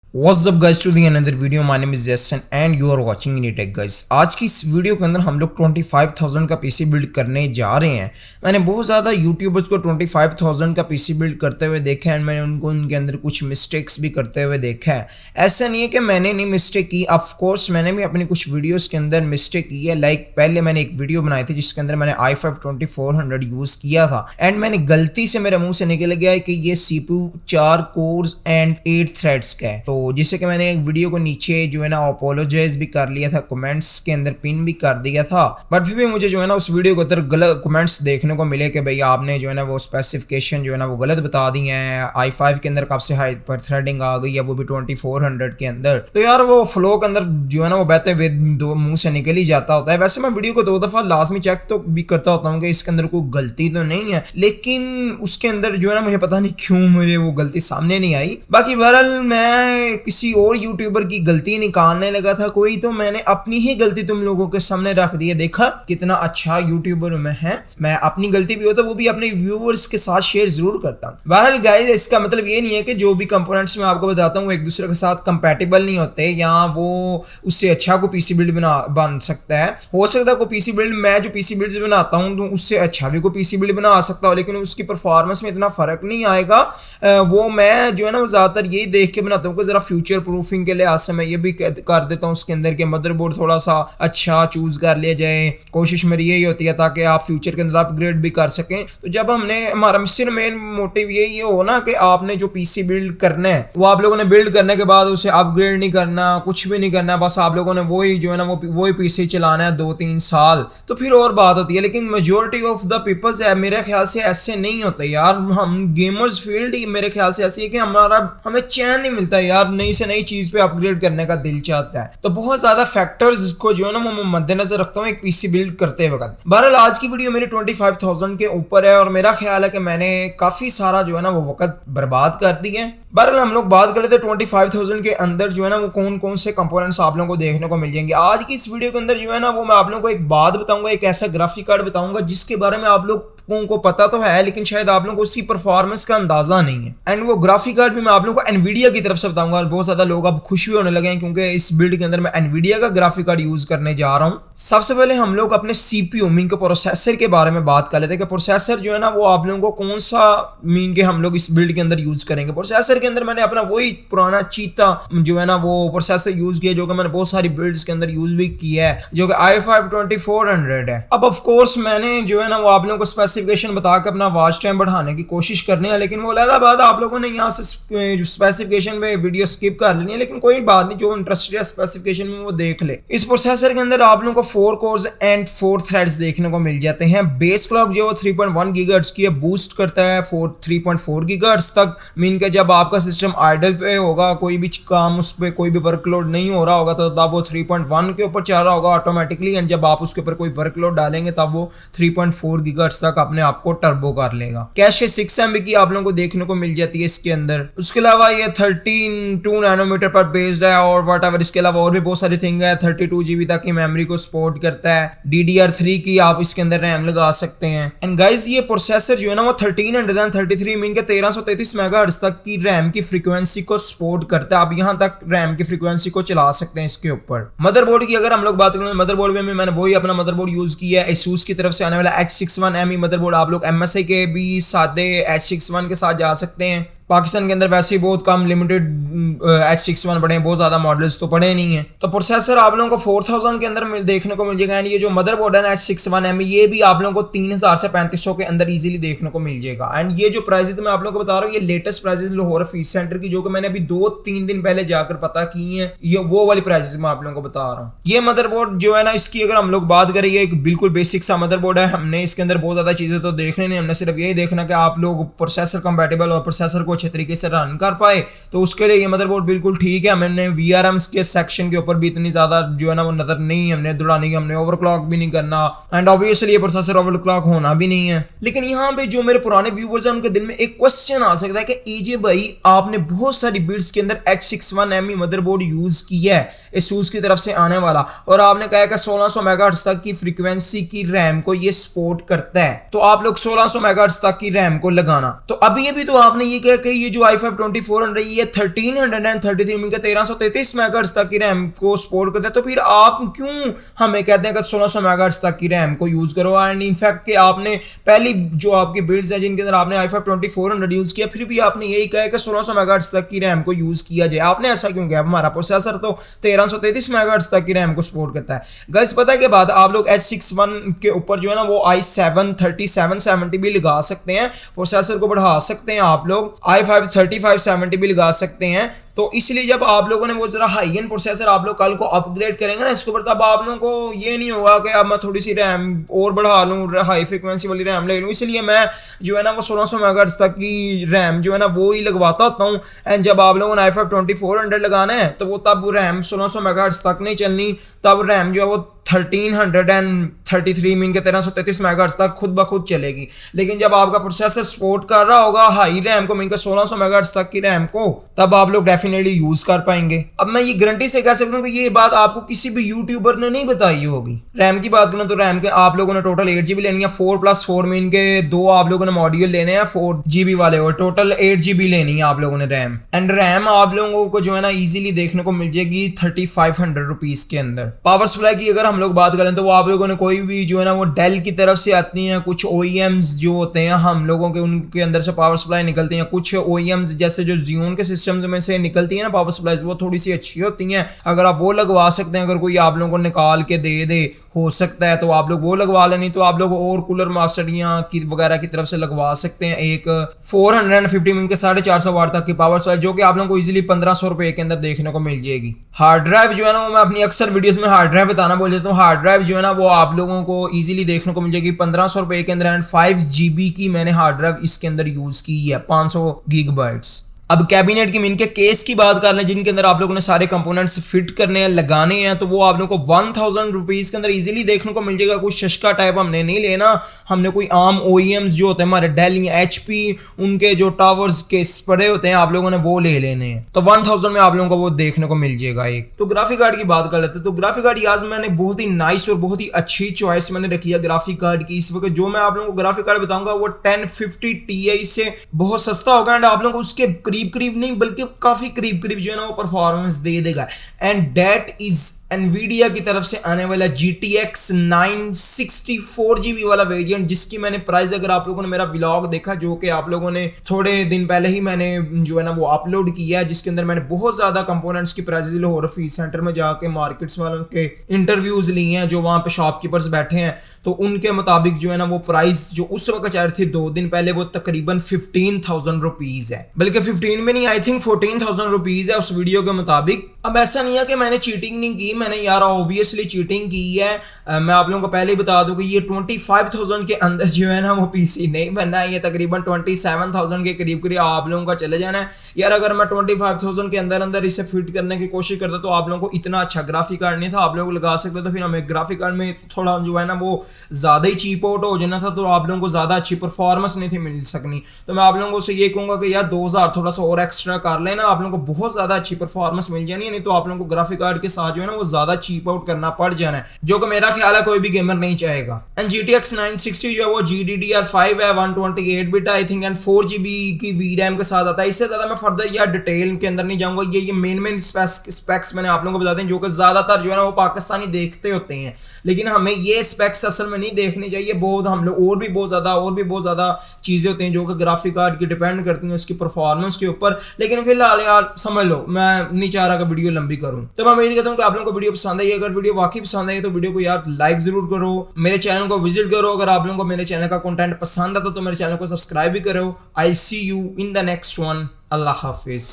What's up guys to the another video. My name is Jason and you are watching Tech guys. आज की इस video के अंदर हम लोग 25,000 का पीसी बिल्ड करने जा रहे हैं। मैंने बहुत ज़्यादा यूट्यूबर्स को 25,000 का पीसी बिल्ड करते हुए देखा है एंड मैंने उनको उनके अंदर कुछ मिस्टेक्स भी करते हुए देखा है। ऐसा नहीं है कि मैंने नहीं मिस्टेक की, ऑफ कोर्स मैंने भी अपनी कुछ वीडियोस के अंदर मिस्टेक की है। लाइक पहले मैंने एक वीडियो बनाई थी जिसके अंदर मैंने i5 2400 यूज़ किया था एंड मैंने गलती से मेरे मुँह से निकल गया है कि ये CPU 4 कोर्स एंड 8 थ्रेड्स का है। तो जिससे कि मैंने एक वीडियो को नीचे जो है ना अपोलोजाइज भी कर लिया था, कमेंट्स के अंदर पिन भी कर दिया था, बट फिर भी मुझे जो है ना उस वीडियो के अंदर गलत कमेंट्स देखने को मिले कि भाई आपने जो है ना वो स्पेसिफिकेशन जो है ना वो गलत बता दी है। i5 के अंदर कब से हाइपर थ्रेडिंग आ गई है, वो भी 2400 के अंदर। तो यार वो फ्लो के अंदर जो है ना वो बहते हुए दो मुंह से निकल ही जाता होता है। वैसे मैं वीडियो को 2 दफा लाजमी चेक तो भी करता होता हूँ कि इसके अंदर कोई गलती तो नहीं है, लेकिन उसके अंदर जो है ना मुझे पता नहीं क्यों मुझे वो गलती सामने नहीं आई। बाकी बहरहाल मैं किसी और यूट्यूबर की गलती निकालने लगा था कोई, तो मैंने अपनी ही गलती तुम लोगों के सामने रख दी है। देखा कितना अच्छा यूट्यूबर मैं अपनी गलती भी हो तो वो भी अपने व्यूअर्स के साथ शेयर जरूर करता हूँ। बहरहाल गाइस, इसका मतलब ये नहीं है कि जो भी कंपोनेंट्स मैं आपको बताता हूँ एक दूसरे के साथ कंपैटिबल नहीं होते या वो उससे अच्छा को पीसी बिल्ड बन सकता है। हो सकता है को पीसी बिल्ड, मैं जो पीसी बिल्ड बनाता हूँ तो उससे अच्छा भी को पीसी बिल्ड बना सकता हूँ, लेकिन उसकी परफॉर्मेंस में इतना फर्क नहीं आएगा। वो मैं जो है ना वो ज्यादातर यही देख के बनाता हूँ कि जरा फ्यूचर प्रूफिंग के लिए आज से मैं ये भी कर देता हूँ उसके अंदर के मदरबोर्ड थोड़ा सा अच्छा चूज कर लिया जाए। कोशिश मेरी यही होती है ताकि आप फ्यूचर के अंदर अपग्रेड भी कर सकें। तो जब हमने हमारा सिर्फ मेन मोटिव ये हो ना कि आपने जो पीसी बिल्ड करना है वो आप लोगों ने बिल्ड करने के बाद उसे अपग्रेड नहीं करना, कुछ भी नहीं करना, बस आप लोगों ने वही जो है ना वही पीसी चलाना है 2-3 साल, तो फिर और बात होती है। लेकिन मेजोरिटी ऑफ द पीपल्स मेरे ख्याल से ऐसे नहीं होते यार। हम गेमर्स फील्ड मेरे ख्याल से ऐसी है कि हमें चैन नहीं मिलता यार, नई से नई चीज पे अपग्रेड करने का दिल चाहता है। तो बहुत ज्यादा फैक्टर्स को जो है ना मैं मद्देनजर रखता हूँ एक पीसी बिल्ड करते वक्त। बहरहाल आज की वीडियो मेरी 25,000 के ऊपर है और मेरा ख्याल है कि मैंने काफी सारा जो है ना वो वक्त बर्बाद कर दिया है। बहरहाल हम लोग बात कर लेते हैं 25,000 के अंदर जो है ना वो कौन कौन से कंपोनेंट्स आप लोगों को देखने को मिल जाएंगे। आज की इस वीडियो के अंदर जो है ना वो मैं आप लोगों को एक बात बताऊंगा, एक ऐसा ग्राफिक कार्ड बताऊंगा जिसके बारे में आप लोगों को पता तो है लेकिन शायद आप लोगों को उसकी परफॉर्मेंस का अंदाजा नहीं है। एंड वो ग्राफिक कार्ड भी मैं आप लोगों को एनवीडिया की तरफ से बताऊंगा। बहुत ज्यादा लोग अब खुश भी होने लगे हैं क्योंकि इस बिल्ड के अंदर मैं एनवीडिया का ग्राफिक कार्ड यूज करने जा रहा हूं। सबसे पहले हम लोग अपने सीपीयू मीन के प्रोसेसर के बारे में बात कर लेते हैं कि प्रोसेसर जो है ना वो आप लोगों को कौन सा मीन के हम लोग इस बिल्ड के अंदर यूज करेंगे। प्रोसेसर के अंदर मैंने अपना वही पुराना चीता जो है ना वो प्रोसेसर यूज किया जो कि मैंने बहुत सारी बिल्ड्स के अंदर यूज भी किया है, जो कि i5 2400 है। अब ऑफ कोर्स मैंने जो है ना वो आप लोगों को स्पेसिफिकेशन बताकर अपना वॉच टाइम बढ़ाने की कोशिश करनी है, लेकिन वो अलग बात आप लोगों ने यहाँ से स्पेसिफिकेशन में वीडियो स्किप कर लेनी है, लेकिन कोई बात नहीं, जो इंटरेस्टेड है स्पेसिफिकेशन में वो देख ले। इस प्रोसेसर के अंदर आप लोगों को 4 कोर्स एंड 4 थ्रेड्स देखने को मिल जाते हैं। बेस क्लॉक जो 3.1 गीगाहर्ट्ज की है, बूस्ट करता है 3.4 गीगाहर्ट्ज तक। मीन के जब आपका सिस्टम आइडल पे होगा, कोई भी काम उस पर कोई भी वर्कलोड नहीं हो रहा होगा तो तब वो 3.1 के ऊपर चल रहा होगा ऑटोमेटिकली, एंड जब आप उसके ऊपर कोई वर्कलोड डालेंगे तब वो 3.4 गीगाहर्ट्ज तक अपने आप को टर्बो कर लेगा। कैशे 6 MB की आप लोगों को देखने को मिल जाती है इसके अंदर। उसके अलावा ये 13.2 नैनोमीटर पर बेस्ड है और वट एवर। इसके अलावा और भी बहुत सारी थिंग है। 32 GB तक की मेमोरी को सपोर्ट करता है। DDR3 की आप इसके अंदर रैम लगा सकते हैं। एंड गाइस ये प्रोसेसर जो है ना वो 1333 मीन के 1333 मेगाहर्ट्ज तक की रैम की फ्रीक्वेंसी को सपोर्ट करता है। आप यहाँ तक रैम की फ्रीक्वेंसी को चला सकते हैं इसके ऊपर। मदरबोर्ड की अगर हम लोग बात करें, मदरबोर्ड में मैंने वही अपना मदरबोर्ड यूज किया है। Asus की तरफ से आने वाला H61ME मदरबोर्ड। आप लोग MSI के भी सादे H61 के साथ जा सकते हैं। पाकिस्तान के अंदर वैसे ही बहुत कम लिमिटेड H61 पड़े हैं, बहुत ज्यादा मॉडल्स तो पड़े नहीं है। तो प्रोसेसर आप लोगों को 4000 के अंदर देखने को मिल जाएगा। एंड ये जो मदरबोर्ड है H61ME ये भी आप लोगों को 3000 से 3500 के अंदर इजीली देखने को मिल जाएगा। एंड ये जो प्राइस मैं आप लोगों को बता रहा हूँ ये latest price Lahore fees centre की, जो कि मैंने अभी 2-3 दिन पहले जाकर पता की है, ये वो वाली प्राइस मैं आप लोगों को बता रहा हूँ। ये मदरबोर्ड जो है ना इसकी अगर हम लोग बात करें, ये एक बिल्कुल बेसिक सा मदरबोर्ड है। हमने इसके अंदर बहुत ज्यादा चीजें तो देखने नहीं, हमने सिर्फ यही देखना कि आप लोग प्रोसेसर कंपैटिबल और प्रोसेसर को अच्छे तरीके से रन कर पाए, तो उसके लिए ये मदरबोर्ड बिल्कुल ठीक है। हमने VRMs के सेक्शन के ऊपर भी इतनी ज्यादा जो है ना वो नजर नहीं हमने दौड़ानी की, हमने ओवरक्लॉक भी नहीं करना, एंड ऑब्वियसली ये प्रोसेसर ओवरक्लॉक होना भी नहीं है। लेकिन यहाँ पे जो मेरे पुराने व्यूअर्स हैं उनके दिल में एक क्वेश्चन आ सकता है कि एजे भाई आपने बहुत सारी बिल्ड्स के अंदर H61ME मदरबोर्ड यूज किया है Asus की तरफ से आने वाला, और आपने कहा कि 1600 मेगाहर्ट्ज तक की फ्रीक्वेंसी की रैम को ये सपोर्ट करता है, तो आप लोग 1600 मेगाहर्ट्ज तक की रैम को लगाना। तो अभी तो आपने ये कहा कि ये जो i5 2400 ये 1333 मिनट 1333 मेगाहर्ट्ज तक की रैम को सपोर्ट करता है, तो फिर आप क्यों हमें कहते हैं कि 1600 मेगाहर्ट्ज तक की रैम को यूज करो। एंड इनफैक्ट कि आपने पहली जो आपकी बिल्ड्स है जिनके अंदर आपने i5 2400 यूज किया, फिर भी आपने यही कहा कि 1600 मेगाहर्ट्ज तक की रैम को यूज किया जाए। आपने ऐसा क्यों किया? हमारा प्रोसेसर तो 1333 मेगाहर्ट्ज तक की रैम को सपोर्ट करता है। गाइस पता है के बाद आप लोग H61 के ऊपर जो है ना वो i7 3770 भी लगा सकते हैं, प्रोसेसर को बढ़ा सकते हैं, आप लोग i5 3570 भी लगा सकते हैं। तो इसलिए जब आप लोगों ने वो जरा हाई एंड प्रोसेसर आप लोग कल को अपग्रेड करेंगे ना इसके ऊपर, तब आप लोगों को ये नहीं होगा कि अब मैं थोड़ी सी रैम और बढ़ा लूँ, हाई फ्रिक्वेंसी वाली रैम ले लूँ। इसलिए मैं जो है ना वो 1600 मेगाहर्ट्ज तक की रैम जो है ना वो ही लगवाता होता हूँ। एंड जब आप लोगों ने i5 2400 लगाना है तो वो तब रैम 1600 मेगाहर्ट्ज तक नहीं चलनी, तब रैम जो है वो 1333 मीन के 1333 मेगाहर्ट्ज तक खुद ब खुद चलेगी। लेकिन जब आपका प्रोसेसर सपोर्ट कर रहा होगा हाई रैम को, मीन के 1600 मेगाहर्ट्ज तक की रैम को, तब आप लोग डेफिनेटली यूज कर पाएंगे। अब मैं ये गारंटी से कह सकता हूँ कि ये बात आपको किसी भी यूट्यूबर ने नहीं बताई होगी। रैम की बात करें तो रैम के आप लोगों ने टोटल 8GB लेनी है, 4+4 मीन के 2 आप लोगों ने मॉड्यूल लेने हैं 4GB वाले, और टोटल 8GB लेनी है आप लोगों ने रैम। एंड रैम आप लोगों को जो है ना इजीली देखने को मिल जाएगी 3500 रुपीज के अंदर। पावर सप्लाई की अगर हम लोग बात करें तो वो आप लोगों ने कोई भी जो है ना वो डेल की तरफ से आती हैं, कुछ OEMs जो होते हैं हम लोगों के उनके अंदर से पावर सप्लाई निकलती हैं, कुछ OEMs जैसे जो Xeon के सिस्टम्स में से निकलती है ना पावर सप्लाई, वो थोड़ी सी अच्छी होती हैं। अगर आप वो लगवा सकते हैं, अगर कोई आप लोगों को निकाल के दे हो सकता है तो आप लोग वो लगवा लें, नहीं तो आप लोग और कूलर मास्टर या की वगैरह की तरफ से लगवा सकते हैं एक 450 मिनट के 450 वाट तक की पावर सप्लाई, जो कि आप लोगों को इजीली 1500 रुपए के अंदर देखने को मिल जाएगी। हार्ड ड्राइव जो है ना वो मैं अपनी अक्सर वीडियोस में हार्ड ड्राइव बताना बोल देता हूँ। हार्ड ड्राइव जो है ना वो आप लोगों को इजीली देखने को मिल जाएगी 1500 रुपए के अंदर। एंड 5GB की मैंने हार्ड ड्राइव इसके अंदर यूज की है, 500 गीगाबाइट्स। अब कैबिनेट की मीन के केस की बात कर लें जिनके अंदर आप लोगों ने सारे कंपोनेंट्स फिट करने हैं, लगाने हैं, तो वो आप लोगों को 1000 रुपीज के अंदर इजीली देखने को मिल जाएगा। कोई शशका टाइप हमने नहीं लेना, हमने कोई आम OEMs जो होते हैं हमारे डेल या HP उनके जो टावर्स के पड़े होते हैं आप लोगों ने वो ले लेने हैं, तो 1000 में आप लोगों को वो देखने को मिल जाएगा एक। तो ग्राफिक कार्ड की बात कर लेते हैं, तो ग्राफिक कार्ड आज मैंने बहुत ही नाइस और बहुत ही अच्छी चॉइस मैंने रखी है ग्राफिक कार्ड की। इस वक्त जो मैं आप लोगों को ग्राफिक कार्ड बताऊंगा वो 1050 Ti से बहुत सस्ता होगा। एंड आप लोगों को उसके करीब नहीं बल्कि काफी करीब जो है ना वो परफॉर्मेंस दे देगा। एंड दैट इज एनवीडिया की तरफ से आने वाला GTX 964GB वाला वेरिएंट, जिसकी मैंने प्राइस अगर आप लोगों ने मेरा व्लॉग देखा जो कि आप लोगों ने थोड़े दिन पहले ही मैंने जो है ना वो अपलोड किया है, जिसके अंदर मैंने बहुत ज्यादा कंपोनेंट्स की प्राइस लाहौर फीस सेंटर में जाके मार्केट्स वालों के इंटरव्यूज लिए हैं जो वहां पे शॉपकीपर्स बैठे हैं, तो उनके मुताबिक जो है ना वो प्राइस जो उस वक्त चाह रही थी 2 दिन पहले वो तकरीबन 15,000 रुपीज है, बल्कि 15 में नहीं आई थिंक 14,000 रुपीज है उस वीडियो के मुताबिक। अब ऐसा नहीं है कि मैंने चीटिंग नहीं की, मैंने यार ऑब्वियसली चीटिंग की है। मैं आप लोगों को पहले ही बता दूं कि ये 25,000 के अंदर जो है ना वो पीसी नहीं बनना है, ये तकरीबन 27,000 के करीब आप लोगों का चले जाना है। यार अगर मैं 25,000 के अंदर इसे फिट करने की कोशिश करता तो आप लोगों को इतना अच्छा ग्राफिक कार्ड नहीं था आप लोग लगा सकते, तो फिर हमें ग्राफिक कार्ड में थोड़ा जो है ना वो ज्यादा ही चीप आउट हो जाना था, तो आप लोगों को ज्यादा अच्छी परफॉर्मेंस नहीं थी मिल सकनी। तो मैं आप लोगों से ये कहूंगा कि यार 2000 थोड़ा सा और एक्स्ट्रा कर लेना, आप लोगों को बहुत ज्यादा अच्छी परफॉर्मेंस मिल जानी है, नहीं तो आप लोगों को ग्राफिक कार्ड के साथ जो है ना वो ज्यादा चीप आउट करना पड़ जाना है, जो कि मेरा ख्याल है कोई भी गेमर नहीं चाहेगा। एंड GTX 960 जो है वो GDDR5 है, 128 bit I think, and 4GB की VRAM के साथ आता है। इससे ज्यादा मैं फर्दर यार डिटेल के अंदर नहीं जाऊंगा, ये मेन स्पेक्स मैंने आप लोगों को बताते हैं जो कि ज्यादातर जो है ना वो पाकिस्तानी देखते होते हैं, लेकिन हमें ये स्पेक्स असल में नहीं देखने चाहिए। बहुत हम लोग और भी बहुत ज्यादा चीजें होती हैं जो कि ग्राफिक कार्ड की डिपेंड करती हैं उसकी परफॉर्मेंस के ऊपर, लेकिन फिलहाल यार समझ लो मैं नहीं चाह रहा कि वीडियो लंबी करूं। तो मैं उम्मीद करता हूं कि आप लोगों को वीडियो पसंद आई। अगर वीडियो वाकई पसंद आई तो वीडियो को यार लाइक जरूर करो, मेरे चैनल को विजिट करो। अगर आप लोगों को मेरे चैनल का कंटेंट पसंद आता तो मेरे चैनल को सब्सक्राइब भी करो। I see you in the next one. अल्लाह हाफिज।